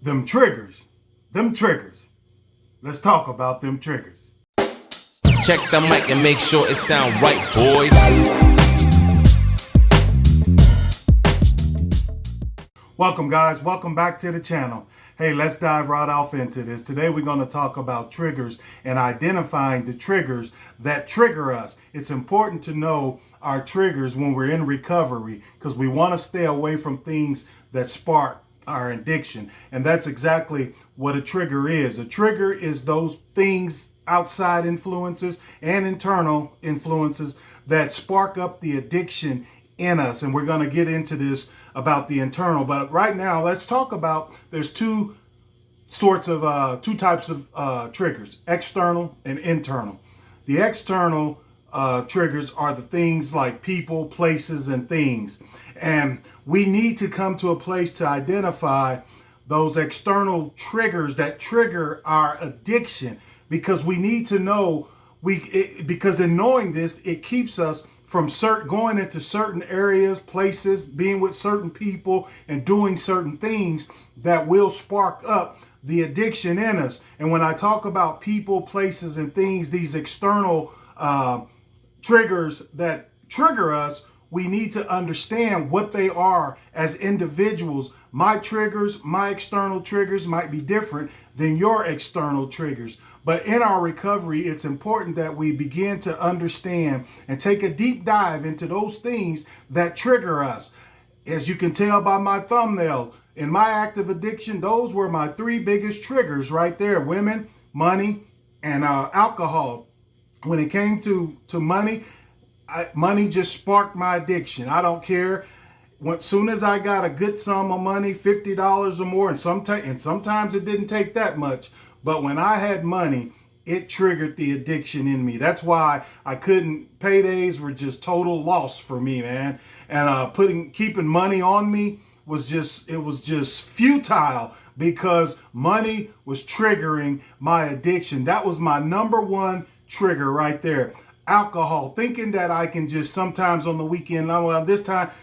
Them triggers. Them triggers. Let's talk about them triggers. Check the mic and make sure it sound right, boys. Welcome, guys. Welcome back to the channel. Hey, let's dive right off into this. Today we're going to talk about triggers and identifying the triggers that trigger us. It's important to know our triggers when we're in recovery because we want to stay away from things that spark our addiction. And that's exactly what a trigger is. A trigger is those things, outside influences and internal influences, that spark up the addiction in us. And we're going to get into this about the internal. But right now, let's talk about, there's two types of triggers, external and internal. The external triggers are the things like people, places, and things. And we need to come to a place to identify those external triggers that trigger our addiction, because we need to know, because in knowing this, it keeps us from going into certain areas, places, being with certain people, and doing certain things that will spark up the addiction in us. And when I talk about people, places, and things, these external triggers that trigger us, we need to understand what they are as individuals. My triggers, my external triggers might be different than your external triggers. But in our recovery, it's important that we begin to understand and take a deep dive into those things that trigger us. As you can tell by my thumbnail, in my active addiction, those were my three biggest triggers right there: women, money, and alcohol. When it came to money, money just sparked my addiction. I don't care. As soon as I got a good sum of money, $50 or more, and sometimes it didn't take that much, but when I had money, it triggered the addiction in me. That's why I couldn't. Paydays were just total loss for me, man. And keeping money on me was just futile, because money was triggering my addiction. That was my number one trigger right there. Alcohol, thinking that I can just sometimes on the weekend,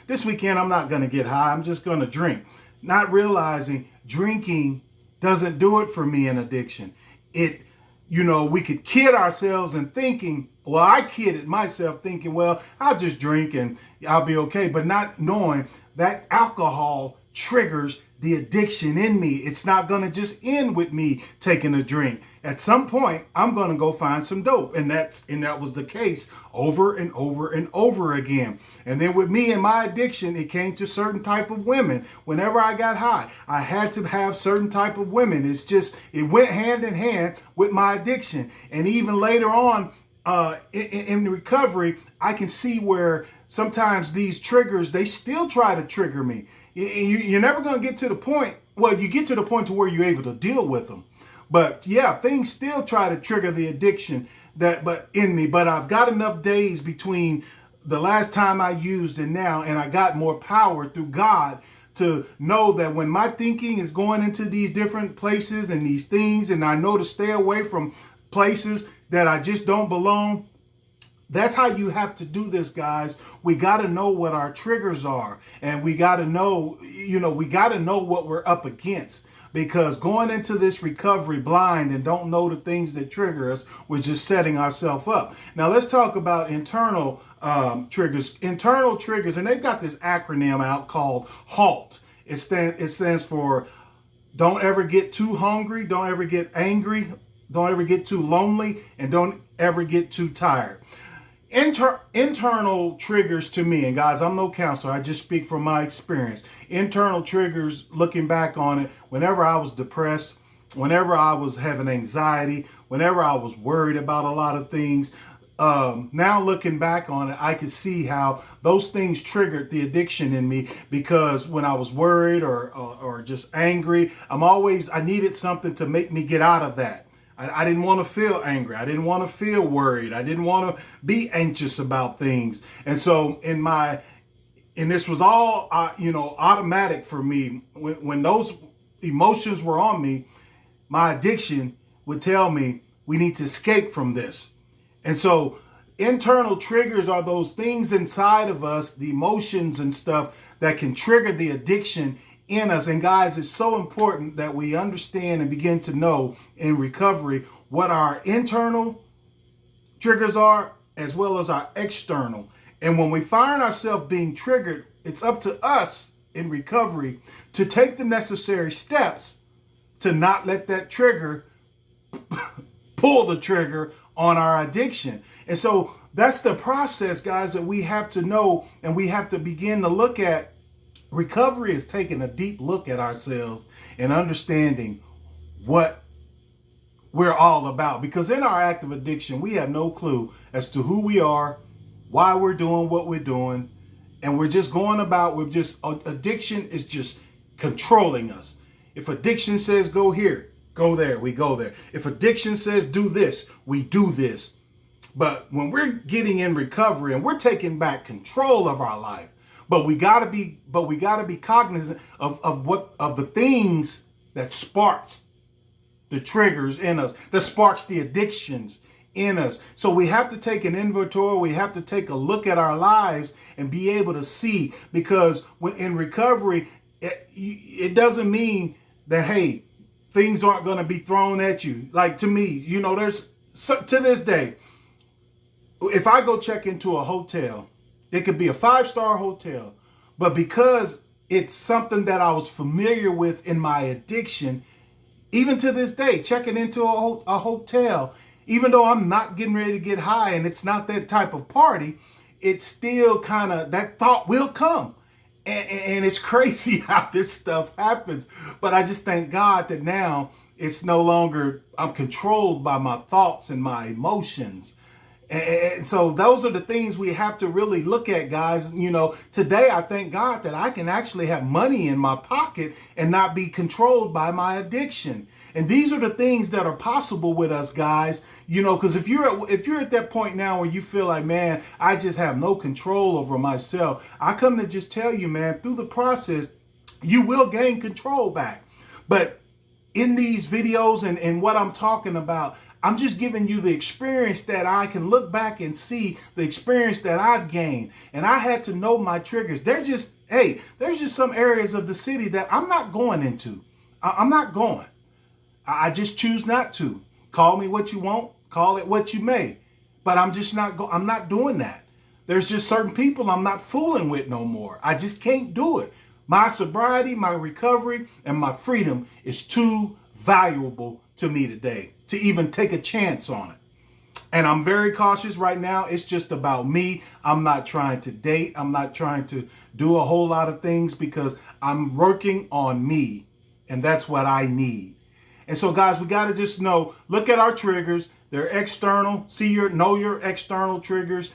this weekend I'm not going to get high, I'm just going to drink. Not realizing drinking doesn't do it for me in addiction. We could kid ourselves and thinking, well, I kidded myself thinking, well, I'll just drink and I'll be okay. But not knowing that alcohol triggers the addiction in me. It's not going to just end with me taking a drink. At some point, I'm going to go find some dope. And that was the case over and over and over again. And then with me and my addiction, it came to certain type of women. Whenever I got high, I had to have certain type of women. It went hand in hand with my addiction. And even later on, in recovery, I can see where sometimes these triggers, they still try to trigger me. You're never going to get to the point, well, you get to the point to where you're able to deal with them. But yeah, things still try to trigger the addiction in me. But I've got enough days between the last time I used and now, and I got more power through God to know that when my thinking is going into these different places and these things, and I know to stay away from places that I just don't belong. That's how you have to do this, guys. We got to know what our triggers are, and we got to know, what we're up against, because going into this recovery blind and don't know the things that trigger us, we're just setting ourselves up. Now let's talk about internal triggers. Internal triggers, and they've got this acronym out called HALT. It stands for don't ever get too hungry, don't ever get angry, don't ever get too lonely, and don't ever get too tired. Internal triggers to me, and guys, I'm no counselor, I just speak from my experience. Internal triggers, looking back on it, whenever I was depressed, whenever I was having anxiety, whenever I was worried about a lot of things, now looking back on it, I could see how those things triggered the addiction in me, because when I was worried or just angry, I needed something to make me get out of that. I didn't want to feel angry. I didn't want to feel worried. I didn't want to be anxious about things. And so and this was all, automatic for me. When those emotions were on me, my addiction would tell me we need to escape from this. And so internal triggers are those things inside of us, the emotions and stuff that can trigger the addiction in us. And guys, it's so important that we understand and begin to know in recovery what our internal triggers are as well as our external. And when we find ourselves being triggered, it's up to us in recovery to take the necessary steps to not let that trigger pull the trigger on our addiction. And so that's the process, guys, that we have to know, and we have to begin to look at. Recovery is taking a deep look at ourselves and understanding what we're all about. Because in our active addiction, we have no clue as to who we are, why we're doing what we're doing, and we're just going about, addiction is just controlling us. If addiction says go here, go there, we go there. If addiction says do this, we do this. But when we're getting in recovery and we're taking back control of our life, but we gotta be cognizant of the things that sparks the triggers in us, that sparks the addictions in us. So we have to take an inventory. We have to take a look at our lives and be able to see, because when in recovery, it doesn't mean that, hey, things aren't going to be thrown at you. Like, to me, to this day, if I go check into a hotel, it could be a 5-star hotel, but because it's something that I was familiar with in my addiction, even to this day, checking into a hotel, even though I'm not getting ready to get high and it's not that type of party, it's still kind of, that thought will come. And it's crazy how this stuff happens. But I just thank God that now it's no longer, I'm controlled by my thoughts and my emotions. And so those are the things we have to really look at, guys. Today I thank God that I can actually have money in my pocket and not be controlled by my addiction. And these are the things that are possible with us, guys. Because if you're at that point now where you feel like, man, I just have no control over myself, I come to just tell you, man, through the process, you will gain control back. But in these videos and what I'm talking about, I'm just giving you the experience that I can look back and see the experience that I've gained. And I had to know my triggers. There's just some areas of the city that I'm not going into. I'm not going. I just choose not to. Call me what you want. Call it what you may. But I'm just I'm not doing that. There's just certain people I'm not fooling with no more. I just can't do it. My sobriety, my recovery, and my freedom is too valuable to me today to even take a chance on it. And I'm very cautious right now. It's just about me. I'm not trying to date. I'm not trying to do a whole lot of things because I'm working on me, and that's what I need. And so, guys, we got to just look at our triggers. They're external. Know your external triggers.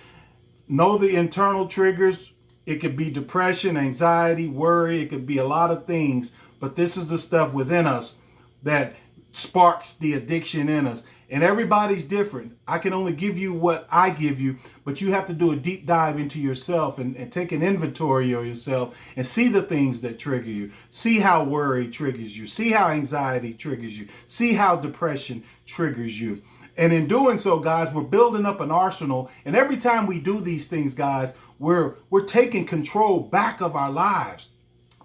Know the internal triggers. It could be depression, anxiety, worry. It could be a lot of things. But this is the stuff within us that sparks the addiction in us. And everybody's different. I can only give you what I give you, but you have to do a deep dive into yourself and take an inventory of yourself and see the things that trigger you. See how worry triggers you. See how anxiety triggers you. See how depression triggers you. And in doing so, guys, we're building up an arsenal. And every time we do these things, guys, we're taking control back of our lives.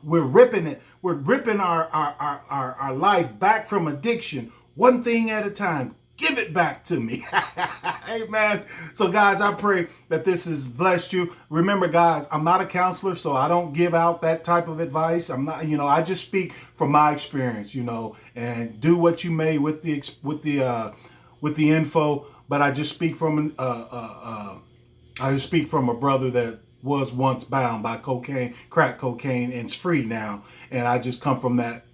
We're ripping it. We're ripping our life back from addiction, one thing at a time. Give it back to me. Amen. So, guys, I pray that this has blessed you. Remember, guys, I'm not a counselor, so I don't give out that type of advice. I'm not, I just speak from my experience, and do what you may with the info. But I just speak from a brother that was once bound by crack cocaine, and is free now. And I just come from that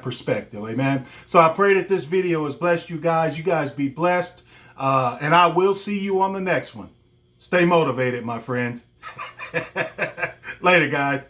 perspective. Amen. So I pray that this video has blessed you guys. You guys be blessed. And I will see you on the next one. Stay motivated, my friends. Later, guys.